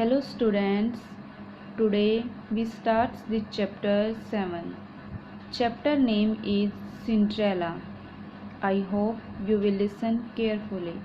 Hello students, today we start the chapter 7. Chapter name is Cinderella. I hope you will listen carefully.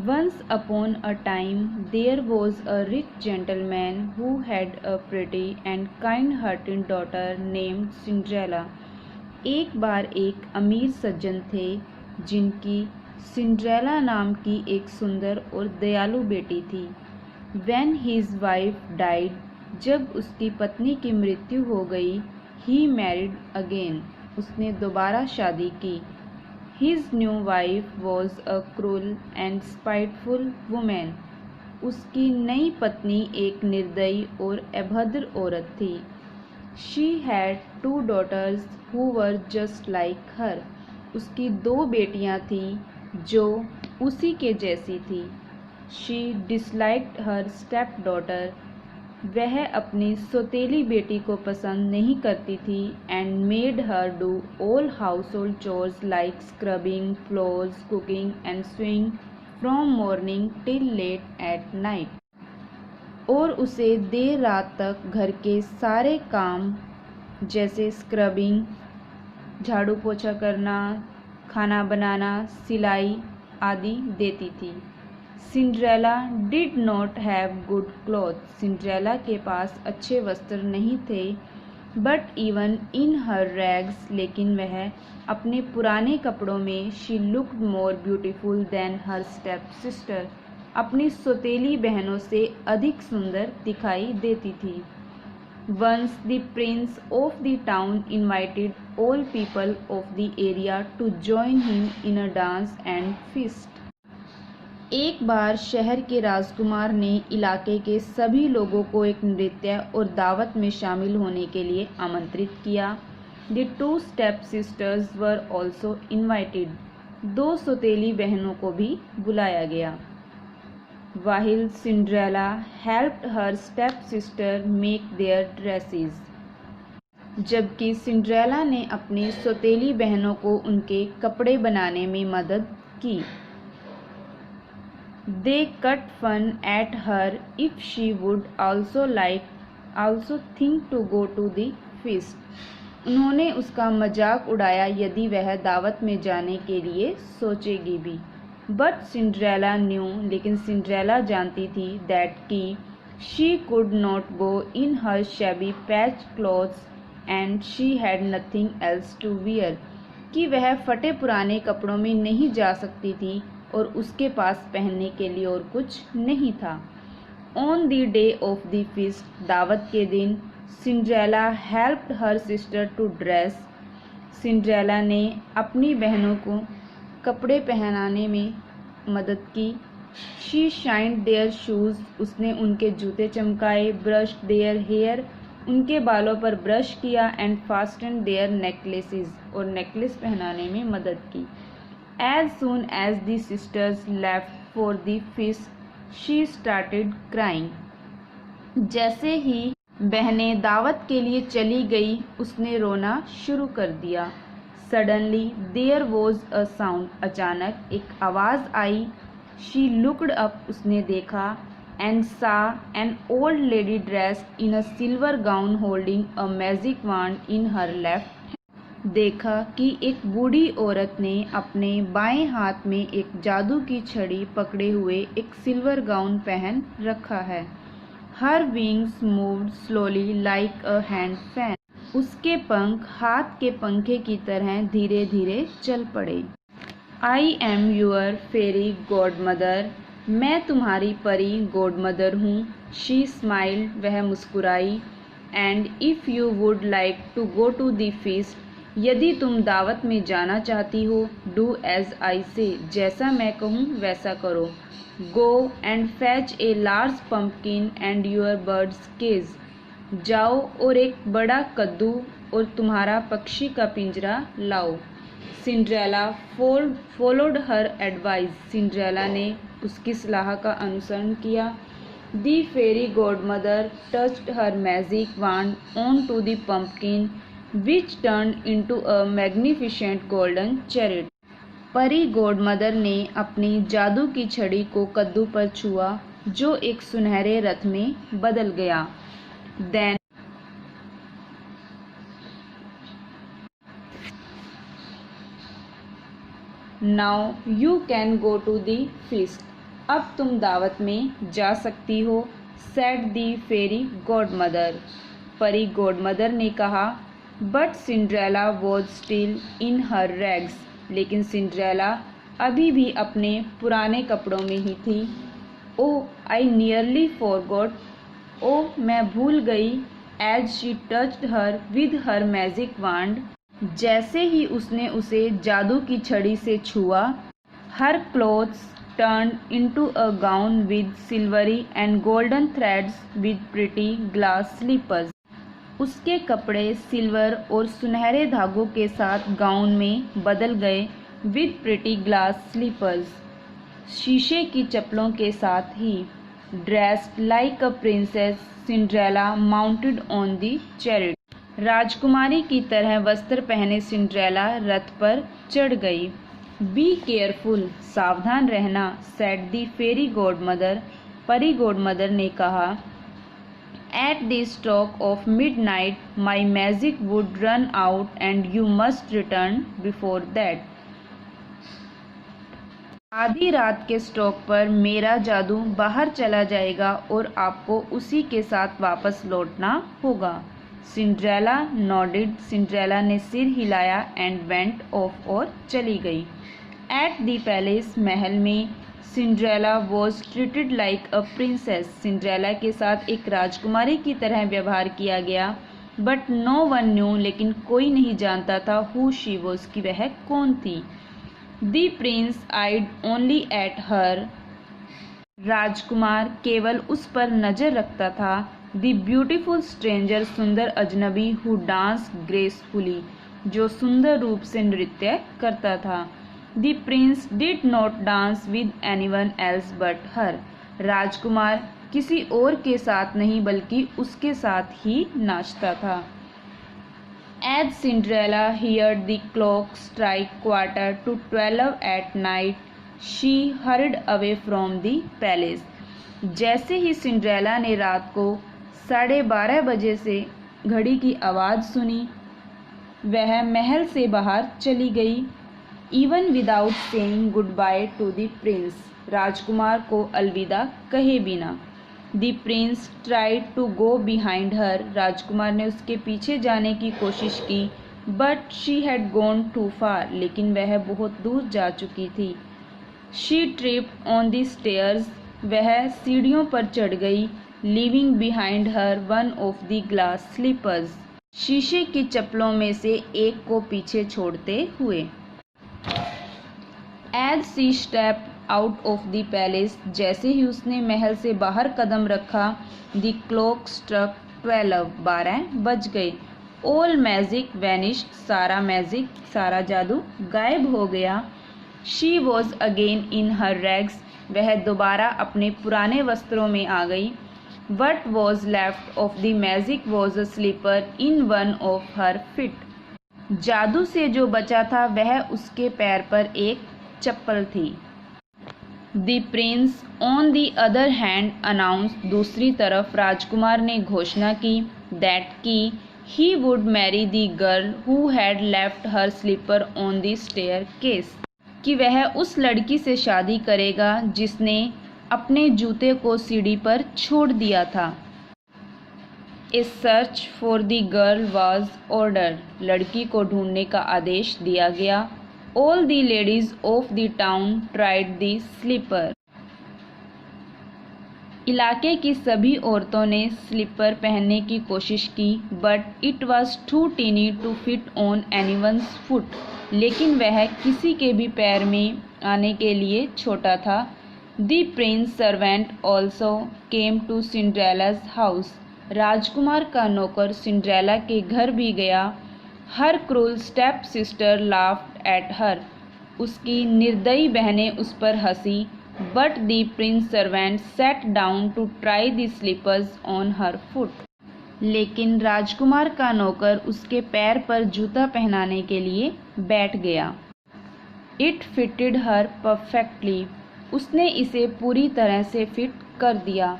Once upon a time there was a rich gentleman who had a pretty and kind-hearted daughter named Cinderella. एक बार एक अमीर सज्जन थे जिनकी Cinderella नाम की एक सुंदर और दयालु बेटी थी। When his wife died, जब उसकी पत्नी की मृत्यु हो गई, he married again, उसने दोबारा शादी की। His new wife was a cruel and spiteful woman. उसकी नई पत्नी एक निर्दयी और अभद्र औरत थी। She had two daughters who were just like her. उसकी दो बेटियां थीं जो उसी के जैसी थी। She disliked her stepdaughter. वह अपनी सौतेली बेटी को पसंद नहीं करती थी and made her do all household chores like scrubbing floors, cooking and sewing from morning till late at night. और उसे देर रात तक घर के सारे काम जैसे स्क्रबिंग, झाड़ू पोछा करना, खाना बनाना, सिलाई आदि देती थी। Cinderella did not have good cloth. Cinderella के पास अच्छे वस्त्र नहीं थे। But even in her rags, लेकिन वह अपने पुराने कपड़ों में she looked more beautiful then her step sister. अपनी सौतेली बहनों से अधिक सुंदर दिखाई देती थी। Once the prince of the town invited all people of the area to join him in a dance and feast. एक बार शहर के राजकुमार ने इलाके के सभी लोगों को एक नृत्य और दावत में शामिल होने के लिए आमंत्रित किया। The two step sisters were also invited. दो सौतेली बहनों को भी बुलाया गया। While Cinderella helped her stepsister make their dresses. जबकि सिंड्रेला ने अपनी सौतेली बहनों को उनके कपड़े बनाने में मदद की। They cut fun at her if she would also think to go to the feast. उन्होंने उसका मजाक उड़ाया यदि वह दावत में जाने के लिए सोचेगी भी। बट सिंड्रेला न्यू, लेकिन सिंड्रेला जानती थी दैट कि she could not go in her shabby patch clothes and she had nothing else to wear, कि वह फटे पुराने कपड़ों में नहीं जा सकती थी और उसके पास पहनने के लिए और कुछ नहीं था। On the day of the feast, दावत के दिन, Cinderella helped her sister to dress. Cinderella ने अपनी बहनों को कपड़े पहनाने में मदद की। शी शाइंड देयर शूज़, उसने उनके जूते चमकाए। ब्रश्ड देयर हेयर, उनके बालों पर ब्रश किया। एंड फास्टेंड देयर नेकलेसेस, और नेकलेस पहनाने में मदद की। As soon as the sisters left for the feast, she started crying. जैसे ही बहनें दावत के लिए चली गई, उसने रोना शुरू कर दिया। Suddenly there was a sound, अचानक एक आवाज़ आई। शी लुक्ड अप, उसने देखा। And saw an old lady dressed in a silver gown holding a magic wand in her left. देखा कि एक बूढ़ी औरत ने अपने बाएं हाथ में एक जादू की छड़ी पकड़े हुए एक सिल्वर गाउन पहन रखा है। हर wings moved slowly like a hand fan, उसके पंख हाथ के पंखे की तरह धीरे धीरे चल पड़े। I am your fairy god mother, मैं तुम्हारी परी गॉड मदर हूँ। शी स्माइल्ड, वह मुस्कुराई। And if you would like to go to the feast, यदि तुम दावत में जाना चाहती हो, डू एज आई से, जैसा मैं कहूँ वैसा करो। Go and fetch a large pumpkin and your bird's cage, जाओ और एक बड़ा कद्दू और तुम्हारा पक्षी का पिंजरा लाओ। Cinderella followed her advice, Cinderella ने उसकी सलाह का अनुसरण किया। The fairy god mother touched her magic wand on to the pumpkin which turned into a magnificent golden chariot. परी गॉड मदर ने अपनी जादू की छड़ी को कद्दू पर छुआ जो एक सुनहरे रथ में बदल गया। Then now you can go to the feast. अब तुम दावत में जा सकती हो, said the fairy godmother. परी godmother ने कहा, but Cinderella was still in her rags. लेकिन सिंड्रेला अभी भी अपने पुराने कपड़ों में ही थी। Oh, I nearly forgot. Oh, मैं भूल गई। As she touched her with her magic wand. जैसे ही उसने उसे जादू की छड़ी से छुआ, her clothes turned into a gown with silvery and golden threads with pretty glass slippers. उसके कपड़े सिल्वर और सुनहरे धागों के साथ गाउन में बदल गए with pretty glass slippers. शीशे की चप्पलों के साथ ही dressed like a princess, Cinderella mounted on the chariot. राजकुमारी की तरह वस्त्र पहने सिंड्रेला रथ पर चढ़ गई। बी केयरफुल, सावधान रहना, सेड दी फेरी गॉडमदर, परी गॉडमदर ने कहा। At the stroke of midnight my magic would run out and you must return before that. आधी रात के स्ट्रोक पर मेरा जादू बाहर चला जाएगा और आपको उसी के साथ वापस लौटना होगा। सिंड्रेला नॉडेड, सिंड्रेला ने सिर हिलाया एंड वेंट ऑफ और चली गई। एट द पैलेस, महल में, Cinderella was treated like a princess, Cinderella के साथ एक राजकुमारी की तरह व्यवहार किया गया। बट नो वन न्यू, लेकिन कोई नहीं जानता था हु शी वॉज, कि वह कौन थी। The prince eyed only at her, राजकुमार केवल उस पर नजर रखता था। द ब्यूटीफुल स्ट्रेंजर, सुंदर अजनबी, हु डांस ग्रेसफुली, जो सुंदर रूप से नृत्य करता था। The prince did not dance with anyone else but her, राजकुमार किसी और के साथ नहीं बल्कि उसके साथ ही नाचता था। As Cinderella heard the clock strike 11:15 at night, she hurried away from the palace. जैसे ही सिंड्रेला ने रात को 12:30 बजे से घड़ी की आवाज़ सुनी, वह महल से बाहर चली गई। Even without saying goodbye to the prince, राजकुमार को अलविदा कहे बिना। The prince tried to go behind her, राजकुमार ने उसके पीछे जाने की कोशिश की। But she had gone too far, लेकिन वह बहुत दूर जा चुकी थी। She tripped on the stairs, वह सीढ़ियों पर चढ़ गई। Leaving behind her one of the glass slippers, शीशे की चप्पलों में से एक को पीछे छोड़ते हुए। As she stepped out of the palace, जैसे ही उसने महल से बाहर कदम रखा, द क्लॉक स्ट्रक 12 बज गए। ऑल मैजिक वैनिश्ड, सारा मैजिक, सारा जादू गायब हो गया। She was again in her rags, वह दोबारा अपने पुराने वस्त्रों में आ गई। What was left of the magic was a slipper in one of her feet, जादू से जो बचा था वह उसके पैर पर एक चप्पल थी। The prince on the other hand announced, दूसरी तरफ राजकुमार ने घोषणा की, दैट की he would marry the girl who had left her slipper on the staircase, कि वह उस लड़की से शादी करेगा जिसने अपने जूते को सीढ़ी पर छोड़ दिया था। A search for the girl was ordered, लड़की को ढूंढने का आदेश दिया गया। All the ladies of the town tried the slipper, इलाके की सभी औरतों ने स्लीपर पहनने की कोशिश की। But it was too tiny to fit on anyone's foot, लेकिन वह किसी के भी पैर में आने के लिए छोटा था। The prince servant also came to Cinderella's house, राजकुमार का नौकर सिंड्रेला के घर भी गया। Her cruel step sister laughed at her, उसकी निर्दयी बहनें उस पर हंसी। But the prince servant set down to try the slippers on her foot, लेकिन राजकुमार का नौकर उसके पैर पर जूता पहनाने के लिए बैठ गया। इट फिटेड हर परफेक्टली, उसने इसे पूरी तरह से फिट कर दिया।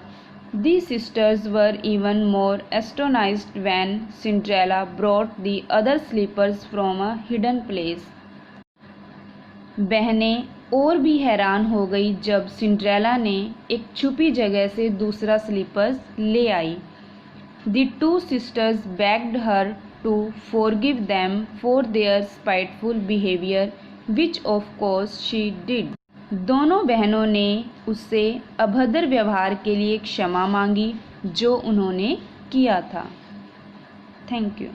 The sisters were even more astonished when Cinderella brought the other slippers from a hidden place. बहनें और भी हैरान हो गई जब सिंड्रेला ने एक छुपी जगह से दूसरा स्लीपर्स ले आई। The two sisters begged her to forgive them for their spiteful behavior, which of course she did. दोनों बहनों ने उससे अभद्र व्यवहार के लिए क्षमा मांगी, जो उन्होंने किया था। Thank you.